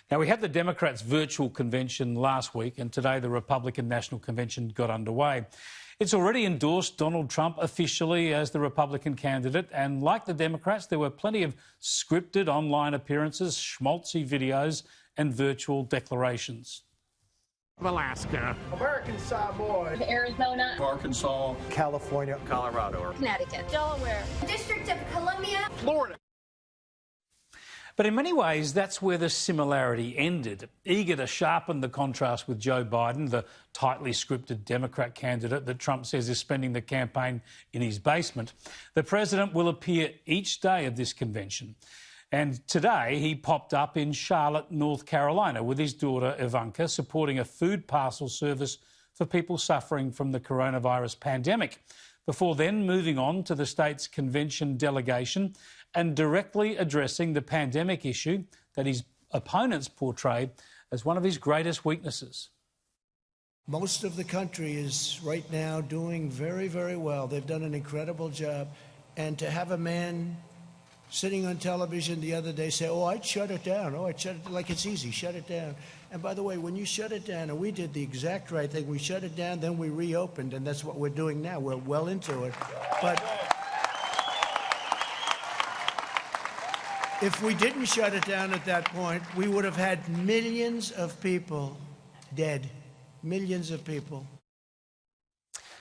Now, we had the Democrats' virtual convention last week, and today the Republican National Convention got underway. It's already endorsed Donald Trump officially as the Republican candidate, and like the Democrats, there were plenty of scripted online appearances, schmaltzy videos and virtual declarations. Alaska, American Samoa, Arizona, Arkansas, California, Colorado, Connecticut, Delaware, District of Columbia, Florida. But in many ways, that's where the similarity ended. Eager to sharpen the contrast with Joe Biden, the tightly scripted Democrat candidate that Trump says is spending the campaign in his basement, the president will appear each day of this convention. And today he popped up in Charlotte, North Carolina, with his daughter Ivanka, supporting a food parcel service for people suffering from the coronavirus pandemic, before then moving on to the state's convention delegation and directly addressing the pandemic issue that his opponents portrayed as one of his greatest weaknesses. Most of the country is right now doing very, very well. They've done an incredible job. And to have a man sitting on television the other day say, oh, I'd shut it down. Oh, I'd shut it, like it's easy, shut it down. And by the way, when you shut it down, and we did the exact right thing, we shut it down, then we reopened, and that's what we're doing now. We're well into it. But if we didn't shut it down at that point, we would have had millions of people dead. Millions of people.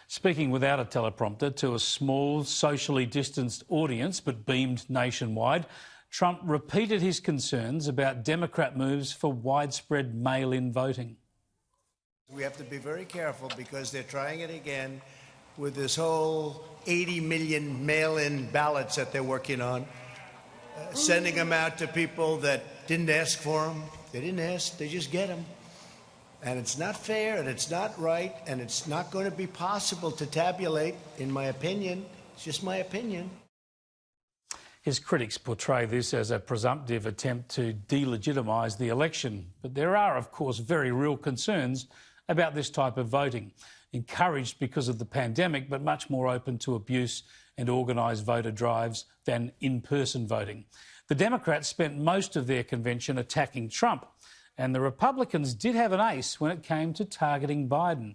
Speaking without a teleprompter to a small, socially distanced audience but beamed nationwide, Trump repeated his concerns about Democrat moves for widespread mail-in voting. We have to be very careful because they're trying it again with this whole 80 million mail-in ballots that they're working on, sending them out to people that didn't ask for them. They didn't ask, they just get them. And it's not fair, and it's not right, and it's not going to be possible to tabulate, in my opinion. It's just my opinion. His critics portray this as a presumptive attempt to delegitimise the election. But there are, of course, very real concerns about this type of voting, encouraged because of the pandemic, but much more open to abuse and organised voter drives than in-person voting. The Democrats spent most of their convention attacking Trump, and the Republicans did have an ace when it came to targeting Biden.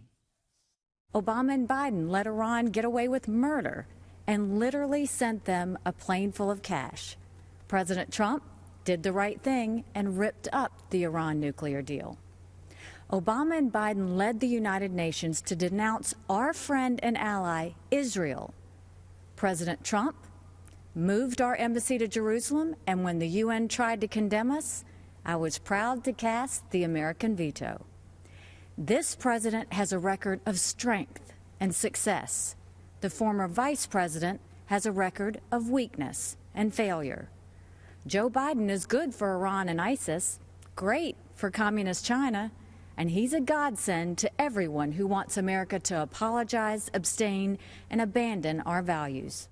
Obama and Biden let Iran get away with murder and literally sent them a plane full of cash. President Trump did the right thing and ripped up the Iran nuclear deal. Obama and Biden led the United Nations to denounce our friend and ally, Israel. President Trump moved our embassy to Jerusalem, and when the UN tried to condemn us, I was proud to cast the American veto. This president has a record of strength and success. The former vice president has a record of weakness and failure. Joe Biden is good for Iran and ISIS, great for communist China, and he's a godsend to everyone who wants America to apologize, abstain, and abandon our values.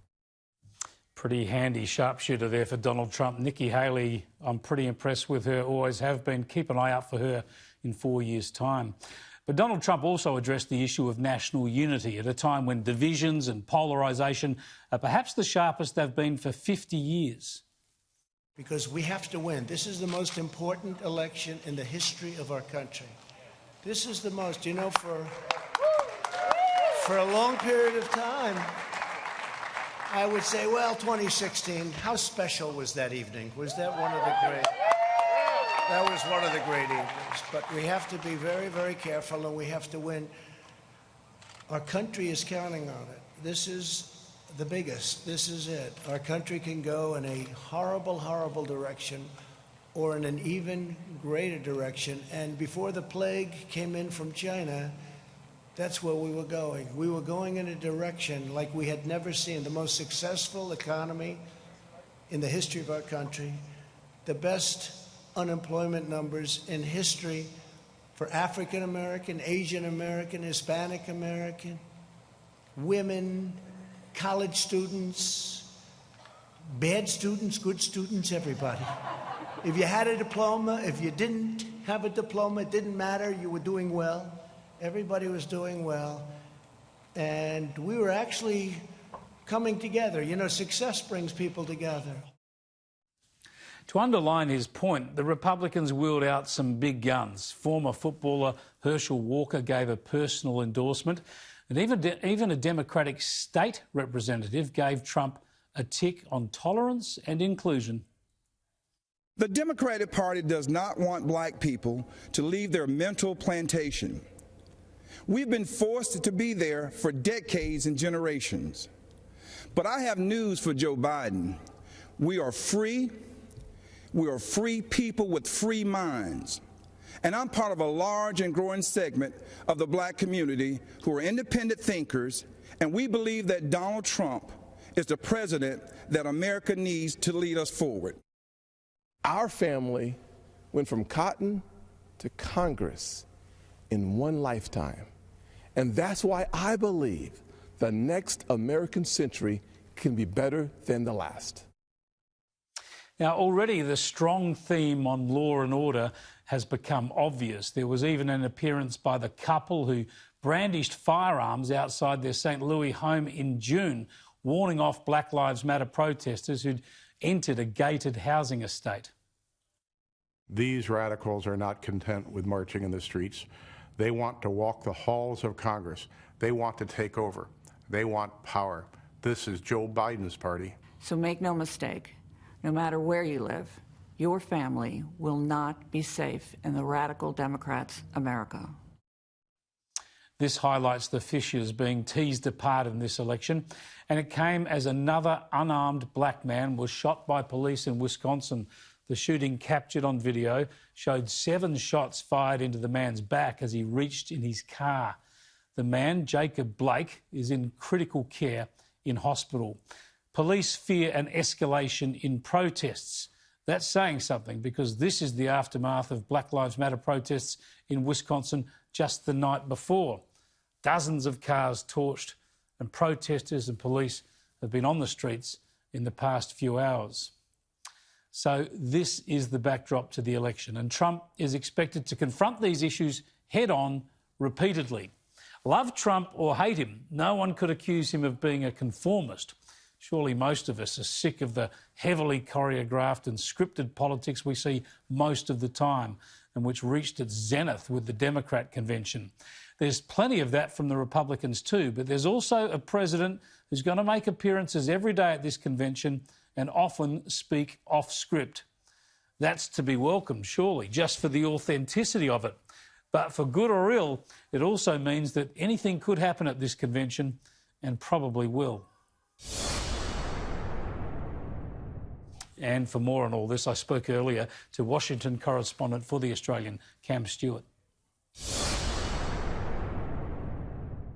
Pretty handy sharpshooter there for Donald Trump. Nikki Haley, I'm pretty impressed with her, always have been. Keep an eye out for her in 4 years' time. But Donald Trump also addressed the issue of national unity at a time when divisions and polarisation are perhaps the sharpest they've been for 50 years. Because we have to win. This is the most important election in the history of our country. This is the most, you know, for a long period of time, I would say, well, 2016, how special was that evening? Was that one of the great? That was one of the great evenings. But we have to be very, very careful, and we have to win. Our country is counting on it. This is the biggest. This is it. Our country can go in a horrible, horrible direction or in an even greater direction. And before the plague came in from China, that's where we were going. We were going in a direction like we had never seen. The most successful economy in the history of our country, the best unemployment numbers in history for African American, Asian American, Hispanic American, women, college students, bad students, good students, everybody. If you had a diploma, if you didn't have a diploma, it didn't matter, you were doing well. Everybody was doing well, and we were actually coming together. You know, success brings people together. To underline his point, the Republicans wheeled out some big guns. Former footballer Herschel Walker gave a personal endorsement, and even a Democratic state representative gave Trump a tick on tolerance and inclusion. The Democratic Party does not want black people to leave their mental plantation. We've been forced to be there for decades and generations. But I have news for Joe Biden. We are free. We are free people with free minds. And I'm part of a large and growing segment of the black community who are independent thinkers, and we believe that Donald Trump is the president that America needs to lead us forward. Our family went from cotton to Congress in one lifetime. And that's why I believe the next American century can be better than the last. Now, already the strong theme on law and order has become obvious. There was even an appearance by the couple who brandished firearms outside their St. Louis home in June, warning off Black Lives Matter protesters who'd entered a gated housing estate. These radicals are not content with marching in the streets. They want to walk the halls of Congress. They want to take over. They want power. This is Joe Biden's party. So make no mistake, no matter where you live, your family will not be safe in the radical Democrats' America. This highlights the fissures being teased apart in this election, and it came as another unarmed black man was shot by police in Wisconsin. The shooting, captured on video, showed 7 shots fired into the man's back as he reached in his car. The man, Jacob Blake, is in critical care in hospital. Police fear an escalation in protests. That's saying something, because this is the aftermath of Black Lives Matter protests in Wisconsin just the night before. Dozens of cars torched, and protesters and police have been on the streets in the past few hours. So this is the backdrop to the election, and Trump is expected to confront these issues head-on repeatedly. Love Trump or hate him, no one could accuse him of being a conformist. Surely most of us are sick of the heavily choreographed and scripted politics we see most of the time, and which reached its zenith with the Democrat convention. There's plenty of that from the Republicans too, but there's also a president who's going to make appearances every day at this convention and often speak off script. That's to be welcomed, surely, just for the authenticity of it. But for good or ill, it also means that anything could happen at this convention, and probably will. And for more on all this, I spoke earlier to Washington correspondent for The Australian, Cam Stewart.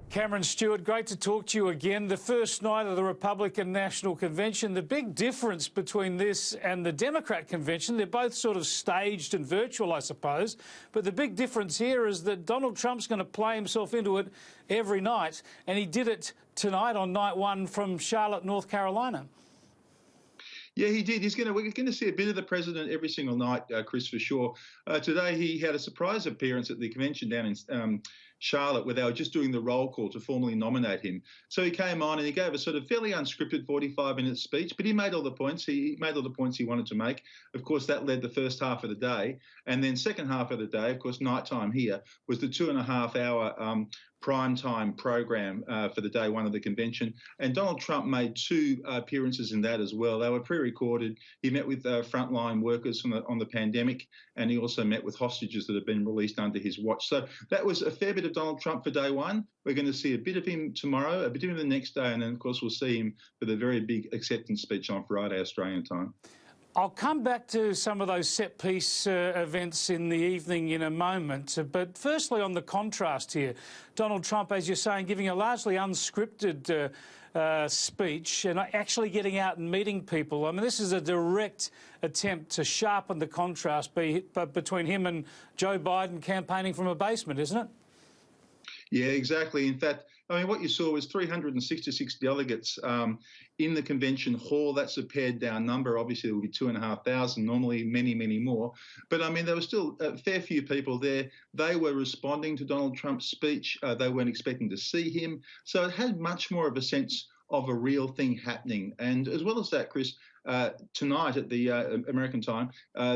Cameron Stewart, great to talk to you again. The first night of the Republican National Convention, the big difference between this and the Democrat convention, they're both sort of staged and virtual, I suppose, but the big difference here is that Donald Trump's going to play himself into it every night, and he did it tonight on night one from Charlotte, North Carolina. Yeah, he did. We're going to see a bit of the president every single night, Chris, for sure. Today he had a surprise appearance at the convention down in Charlotte, where they were just doing the roll call to formally nominate him. So he came on and he gave a sort of fairly unscripted 45-minute speech, but he made all the points. He made all the points he wanted to make. Of course, that led the first half of the day. And then second half of the day, of course, nighttime here, was the 2.5-hour primetime program for the day one of the convention. And Donald Trump made 2 appearances in that as well. They were pre-recorded. He met with frontline workers on the pandemic, and he also met with hostages that have been released under his watch. So that was a fair bit of Donald Trump for day one. We're going to see a bit of him tomorrow, a bit of him the next day, and then, of course, we'll see him for the very big acceptance speech on Friday, Australian time. I'll come back to some of those set-piece events in the evening in a moment. But firstly, on the contrast here, Donald Trump, as you're saying, giving a largely unscripted speech and actually getting out and meeting people. I mean, this is a direct attempt to sharpen the contrast between him and Joe Biden campaigning from a basement, isn't it? Yeah, exactly. In fact, I mean, what you saw was 366 delegates in the convention hall. That's a pared down number. Obviously, there will be 2,500, normally many, many more. But, I mean, there were still a fair few people there. They were responding to Donald Trump's speech. They weren't expecting to see him. So it had much more of a sense of a real thing happening. And as well as that, Chris, tonight at the American time,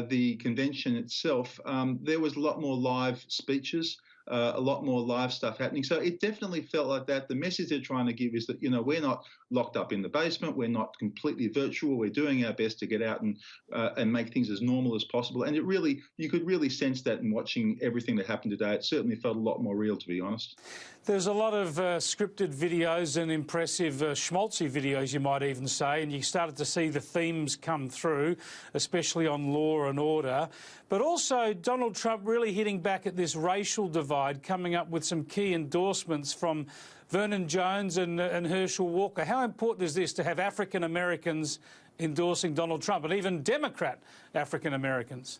the convention itself, there was a lot more live speeches, a lot more live stuff happening. So it definitely felt like that. The message they're trying to give is that, we're not locked up in the basement. We're not completely virtual. We're doing our best to get out and make things as normal as possible. And you could really sense that in watching everything that happened today. It certainly felt a lot more real, to be honest. There's a lot of scripted videos and impressive schmaltzy videos, you might even say, and you started to see the themes come through, especially on law and order. But also Donald Trump really hitting back at this racial divide, coming up with some key endorsements from Vernon Jones and Herschel Walker. How important is this to have African Americans endorsing Donald Trump, and even Democrat African Americans?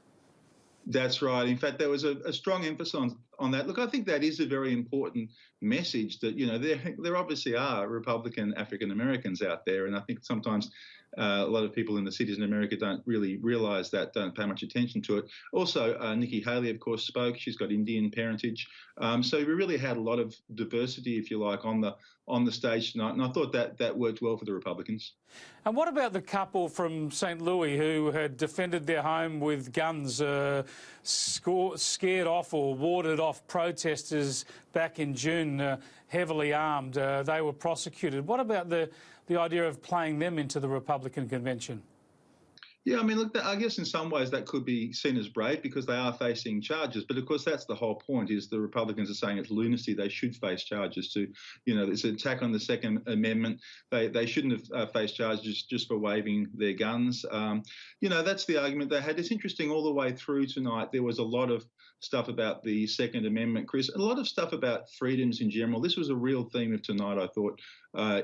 That's right. In fact, there was a strong emphasis on that. Look, I think that is a very important message that, there obviously are Republican African Americans out there. And I think sometimes a lot of people in the cities in America don't really realise that, don't pay much attention to it. Also, Nikki Haley, of course, spoke. She's got Indian parentage. So we really had a lot of diversity, if you like, on the stage tonight. And I thought that worked well for the Republicans. And what about the couple from St. Louis who had defended their home with guns, scared off or warded off protesters back in June, heavily armed? They were prosecuted. What about the idea of playing them into the Republican convention? Yeah, I mean, look, I guess in some ways that could be seen as brave because they are facing charges. But of course, that's the whole point, is the Republicans are saying it's lunacy. They should face charges it's an attack on the Second Amendment. They shouldn't have faced charges just for waving their guns. That's the argument they had. It's interesting all the way through tonight. There was a lot of stuff about the Second Amendment, Chris, a lot of stuff about freedoms in general. This was a real theme of tonight, I thought,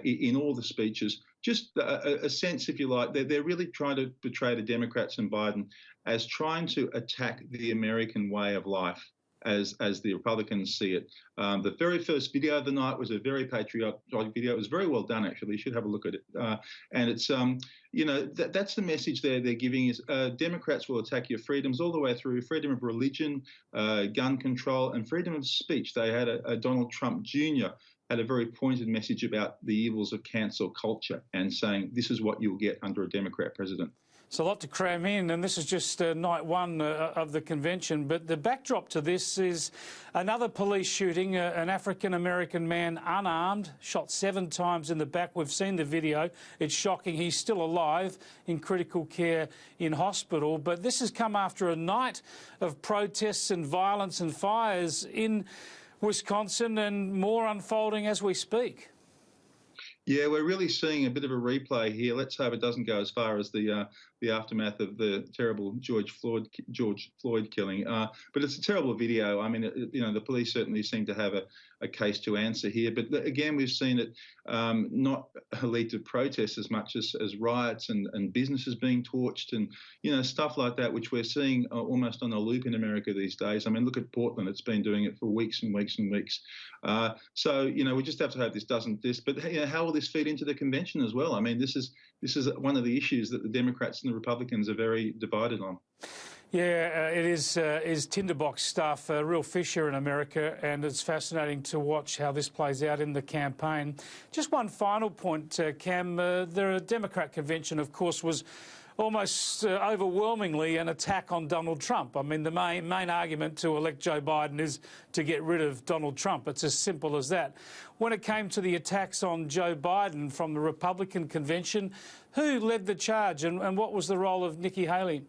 in all the speeches. Just a sense, if you like, they're really trying to portray the Democrats and Biden as trying to attack the American way of life as the Republicans see it. The very first video of the night was a very patriotic video. It was very well done, actually. You should have a look at it. And it's, that's the message they're giving is Democrats will attack your freedoms all the way through: freedom of religion, gun control, and freedom of speech. They had a Donald Trump Jr. had a very pointed message about the evils of cancel culture and saying this is what you'll get under a Democrat president. It's a lot to cram in, and this is just night one of the convention. But the backdrop to this is another police shooting, an African-American man unarmed, shot 7 times in the back. We've seen the video. It's shocking. He's still alive, in critical care in hospital. But this has come after a night of protests and violence and fires in Wisconsin, and more unfolding as we speak. Yeah, we're really seeing a bit of a replay here. Let's hope it doesn't go as far as the aftermath of the terrible George Floyd killing. But it's a terrible video. I mean, the police certainly seem to have a case to answer here. But again, we've seen it not lead to protests as much as riots and businesses being torched and, stuff like that, which we're seeing almost on a loop in America these days. I mean, look at Portland. It's been doing it for weeks and weeks and weeks. So, we just have to hope this doesn't. But how will this feed into the convention as well? I mean, this is one of the issues that the Democrats and the Republicans are very divided on. Yeah, it is tinderbox stuff, a real fissure in America, and it's fascinating to watch how this plays out in the campaign. Just one final point, Cam. The Democrat convention, of course, was almost overwhelmingly an attack on Donald Trump. I mean, the main argument to elect Joe Biden is to get rid of Donald Trump. It's as simple as that. When it came to the attacks on Joe Biden from the Republican convention, who led the charge, and what was the role of Nikki Haley?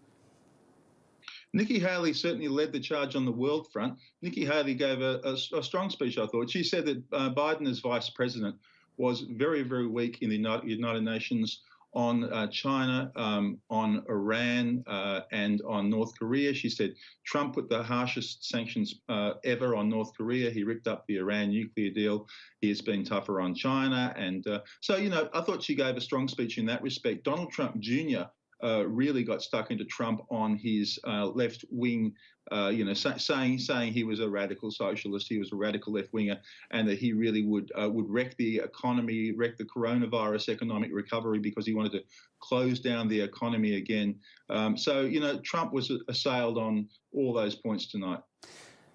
Nikki Haley certainly led the charge on the world front. Nikki Haley gave a strong speech, I thought. She said that Biden as vice president was very, very weak in the United Nations on China, on Iran, and on North Korea. She said Trump put the harshest sanctions ever on North Korea. He ripped up the Iran nuclear deal. He has been tougher on China. And so, I thought she gave a strong speech in that respect. Donald Trump Jr. Really got stuck into Trump on his left wing, saying he was a radical socialist, he was a radical left winger, and that he really would wreck the economy, wreck the coronavirus economic recovery because he wanted to close down the economy again. So Trump was assailed on all those points tonight.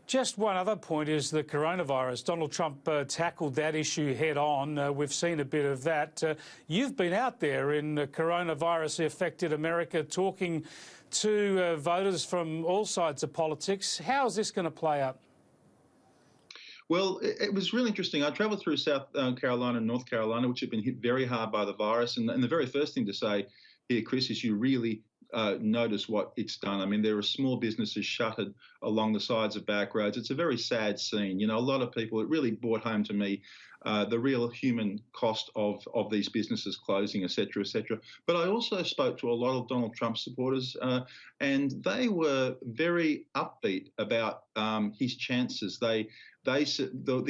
Just one other point is the coronavirus. Donald Trump tackled that issue head on. We've seen a bit of that. You've been out there in coronavirus-affected America talking to voters from all sides of politics. How is this going to play out? Well, it was really interesting. I travelled through South Carolina and North Carolina, which have been hit very hard by the virus. And the very first thing to say here, Chris, is you really notice what it's done. I mean, there are small businesses shuttered along the sides of back roads. It's a very sad scene. You know, a lot of people, it really brought home to me the real human cost of these businesses closing, et cetera, et cetera. But I also spoke to a lot of Donald Trump supporters, and they were very upbeat about his chances. The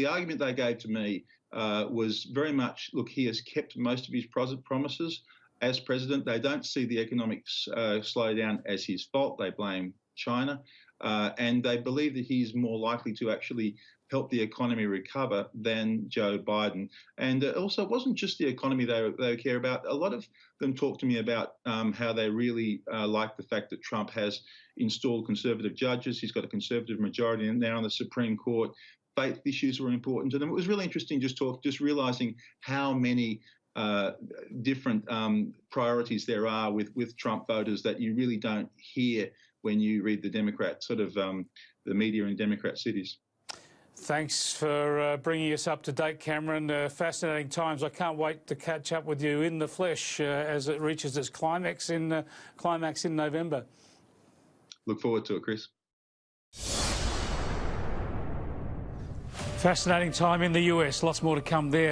argument they gave to me was very much, look, he has kept most of his promises. As president, they don't see the economic slowdown as his fault. They blame China, and they believe that he's more likely to actually help the economy recover than Joe Biden. And also, it wasn't just the economy they care about. A lot of them talked to me about how they really like the fact that Trump has installed conservative judges. He's got a conservative majority now on the Supreme Court. Faith issues were important to them. It was really interesting just realising how many different priorities there are with Trump voters that you really don't hear when you read the Democrat the media in Democrat cities. Thanks for bringing us up to date, Cameron. Fascinating times. I can't wait to catch up with you in the flesh as it reaches its climax in November. Look forward to it, Chris. Fascinating time in the US. Lots more to come there.